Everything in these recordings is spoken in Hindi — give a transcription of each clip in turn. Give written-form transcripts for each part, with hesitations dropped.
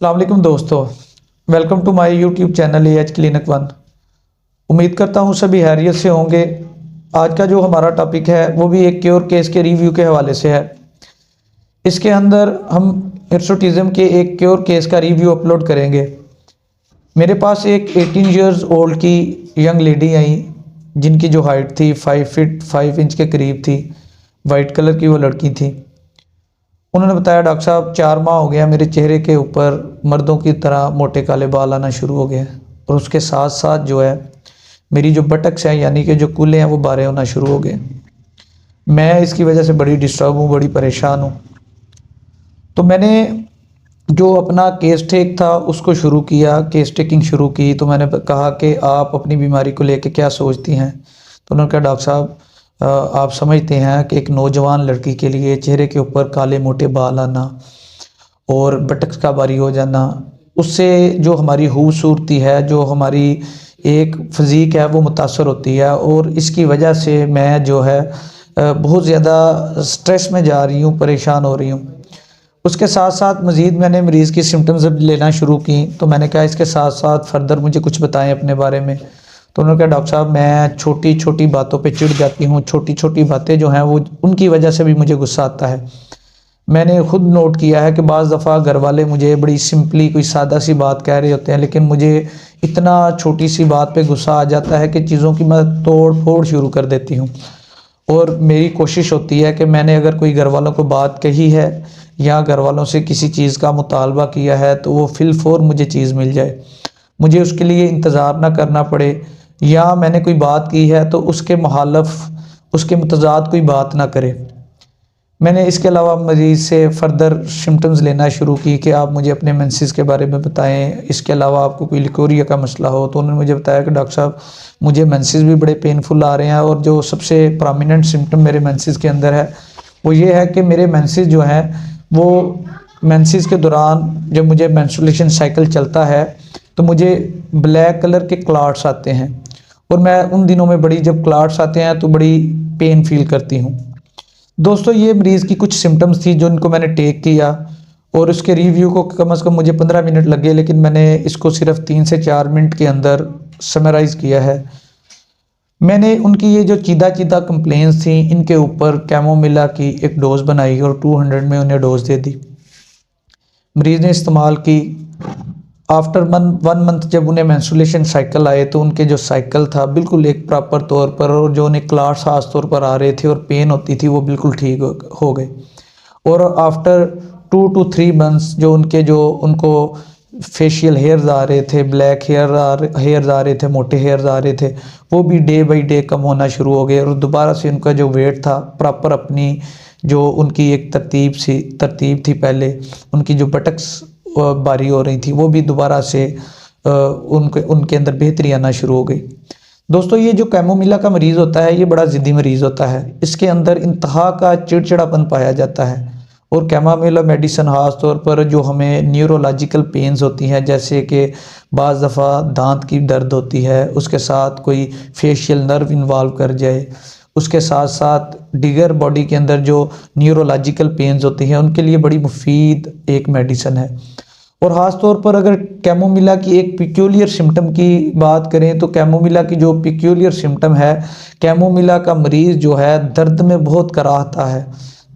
अस्सलाम वालेकुम दोस्तों, welcome to my YouTube channel AH clinic one. उम्मीद करता हूँ सभी हैरियत से होंगे। आज का जो हमारा टॉपिक है वो भी एक क्योर केस के रिव्यू के हवाले से है। इसके अंदर हम हिर्सुटिज्म के एक क्योर केस का रिव्यू अपलोड करेंगे। मेरे पास एक 18 इयर्स ओल्ड की यंग लेडी आई जिनकी जो हाइट थी 5 फीट 5 इंच के करीब थी। वाइट कलर की वो लड़की थी। उन्होंने बताया, डॉक्टर साहब 4 माह हो गया मेरे चेहरे के ऊपर मर्दों की तरह मोटे काले बाल आना शुरू हो गए और उसके साथ साथ जो है मेरी जो बटक्स हैं यानी कि जो कूल्हे हैं वो बारे होना शुरू हो गए। मैं इसकी वजह से बड़ी डिस्टर्ब हूँ, बड़ी परेशान हूँ। तो मैंने जो अपना केस टेक था उसको शुरू किया, केस टेकिंग शुरू की। तो मैंने कहा कि आप अपनी बीमारी को लेकर क्या सोचती हैं। तो उन्होंने कहा, डॉक्टर साहब आप समझते हैं कि एक नौजवान लड़की के लिए चेहरे के ऊपर काले मोटे बाल आना और बटक्स का बारी हो जाना, उससे जो हमारी खूबसूरती है, जो हमारी एक फिज़ीक है वो मुतासर होती है और इसकी वजह से मैं जो है बहुत ज़्यादा स्ट्रेस में जा रही हूँ, परेशान हो रही हूँ। उसके साथ साथ मज़ीद मैंने मरीज़ की सिम्टम्स लेना शुरू की। तो मैंने कहा इसके साथ साथ फर्दर मुझे कुछ बताएं अपने बारे में। तो उन्होंने कहा, डॉक्टर साहब मैं छोटी छोटी बातों पे चिढ़ जाती हूँ, छोटी छोटी बातें जो हैं वो उनकी वजह से भी मुझे गुस्सा आता है। मैंने खुद नोट किया है कि बाज़ दफ़ा घर वाले मुझे बड़ी सिंपली कोई सादा सी बात कह रहे होते हैं, लेकिन मुझे इतना छोटी सी बात पे गुस्सा आ जाता है कि चीज़ों की मैं तोड़ फोड़ शुरू कर देती हूँ। और मेरी कोशिश होती है कि मैंने अगर कोई घर वालों को बात कही है या घर वालों से किसी चीज़ का मुतालबा किया है तो वो फिलफौर मुझे चीज़ मिल जाए, मुझे उसके लिए इंतज़ार ना करना पड़े। या मैंने कोई बात की है तो उसके मुखालिफ उसके मुतज़ाद कोई बात ना करे। मैंने इसके अलावा मरीज़ से फर्दर सिम्टम्स लेना शुरू की कि आप मुझे अपने मेंसेस के बारे में बताएं। इसके अलावा आपको कोई लिकोरिया का मसला हो। तो उन्होंने मुझे बताया कि डॉक्टर साहब मुझे मेंसेस भी बड़े पेनफुल आ रहे हैं और जो सबसे प्रोमिनेंट सिम्टम मेरे मेंसेस के अंदर है वो ये है कि मेरे मेंसेस जो हैं वो मेंसेस के दौरान जब मुझे मेंस्ट्रुएशन साइकिल चलता है तो मुझे ब्लैक कलर के क्लॉट्स आते हैं और मैं उन दिनों में बड़ी, जब क्लॉट्स आते हैं तो बड़ी पेन फील करती हूँ। दोस्तों ये मरीज़ की कुछ सिम्टम्स थी जो इनको मैंने टेक किया और उसके रिव्यू को कम से कम मुझे 15 मिनट लगे, लेकिन मैंने इसको सिर्फ 3 से 4 मिनट के अंदर समराइज़ किया है। मैंने उनकी ये जो चीदा चीदा कंप्लेंट्स थी इनके ऊपर कैमोमिला की एक डोज़ बनाई और 200 में उन्हें डोज़ दे दी। मरीज़ ने इस्तेमाल की। आफ्टर 1 मंथ जब उन्हें मेंस्ट्रुएशन साइकिल आए तो उनके जो साइकिल था बिल्कुल एक प्रॉपर तौर पर, और जो उन्हें क्लॉट्स खास तौर पर आ रहे थे और पेन होती थी वो बिल्कुल ठीक हो गए। और आफ्टर 2 to 3 मंथ्स जो उनको फेशियल हेयर्स आ रहे थे, ब्लैक हेयर्स आ रहे थे, मोटे हेयर्स आ रहे थे, वो भी डे बाई डे कम होना शुरू हो गए और दोबारा से उनका जो वेट था प्रॉपर अपनी जो उनकी एक तरतीब थी पहले, उनकी जो बटक्स बारी हो रही थी वो भी दोबारा से उनके अंदर बेहतरी आना शुरू हो गई। दोस्तों ये जो कैमोमिला का मरीज़ होता है ये बड़ा ज़िद्दी मरीज़ होता है। इसके अंदर इंतहा का चिड़चिड़ापन पाया जाता है और कैमोमिला मेडिसिन ख़ास तौर पर जो हमें न्यूरोलॉजिकल पेन्स होती हैं, जैसे कि बाज़ दफ़ा दांत की दर्द होती है, उसके साथ कोई फेशियल नर्व इन्वॉल्व कर जाए, उसके साथ साथ डिगर बॉडी के अंदर जो न्यूरोलॉजिकल पेन्स होती हैं उनके लिए बड़ी मुफीद एक मेडिसिन है। और ख़ास तौर पर अगर कैमोमिला की एक पिक्यूलियर सिम्टम की बात करें तो कैमोमिला की जो पिक्यूलियर सिम्टम है, कैमोमिला का मरीज़ जो है दर्द में बहुत कराहता है।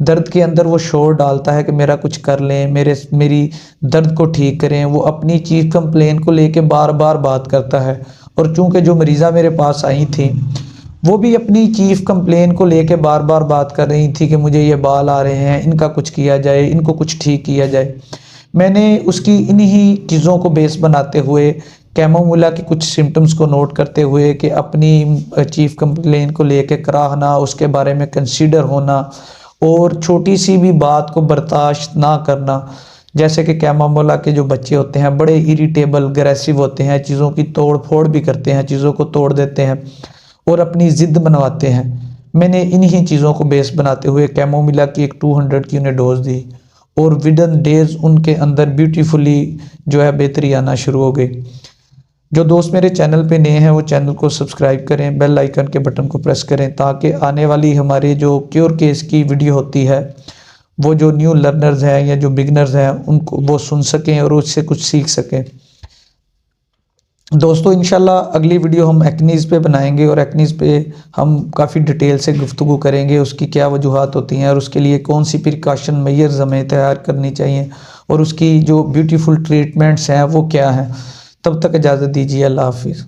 दर्द के अंदर वो शोर डालता है कि मेरा कुछ कर लें, मेरी दर्द को ठीक करें। वो अपनी चीफ कंप्लेन को लेके बार बार बात करता है। और चूँकि जो मरीज़ा मेरे पास आई थी वो भी अपनी चीफ कंप्लेन को लेके बार बार बात कर रही थी कि मुझे ये बाल आ रहे हैं, इनका कुछ किया जाए, इनको कुछ ठीक किया जाए। मैंने उसकी इन्हीं चीज़ों को बेस बनाते हुए, कैमोमिला के कुछ सिम्टम्स को नोट करते हुए कि अपनी चीफ कंप्लेन को लेके कराहना, उसके बारे में कंसीडर होना और छोटी सी भी बात को बर्दाश्त ना करना, जैसे कि कैमोमिला के जो बच्चे होते हैं बड़े इरिटेबल अग्रेसिव होते हैं, चीज़ों की तोड़ फोड़ भी करते हैं, चीज़ों को तोड़ देते हैं और अपनी ज़िद बनवाते हैं। मैंने इन्हीं चीज़ों को बेस बनाते हुए कैमोमिला की एक 200 की उन्हें डोज दी और विदिन डेज उनके अंदर ब्यूटीफुली जो है बेहतरी आना शुरू हो गई। जो दोस्त मेरे चैनल पे नए हैं वो चैनल को सब्सक्राइब करें, बेल आइकन के बटन को प्रेस करें ताकि आने वाली हमारे जो क्योर केस की वीडियो होती है वो जो न्यू लर्नर्स हैं या जो बिगनर्स हैं उनको वो सुन सकें और उससे कुछ सीख सकें। दोस्तों इंशाल्लाह अगली वीडियो हम एक्नीज़ पे बनाएंगे और एक्नीज़ पे हम काफ़ी डिटेल से गुफ्तगू करेंगे, उसकी क्या वजूहात होती हैं और उसके लिए कौन सी प्रिकॉशन मेजर्स हमें तैयार करनी चाहिए और उसकी जो ब्यूटीफुल ट्रीटमेंट्स हैं वो क्या हैं। तब तक इजाज़त दीजिए, अल्लाह हाफिज़।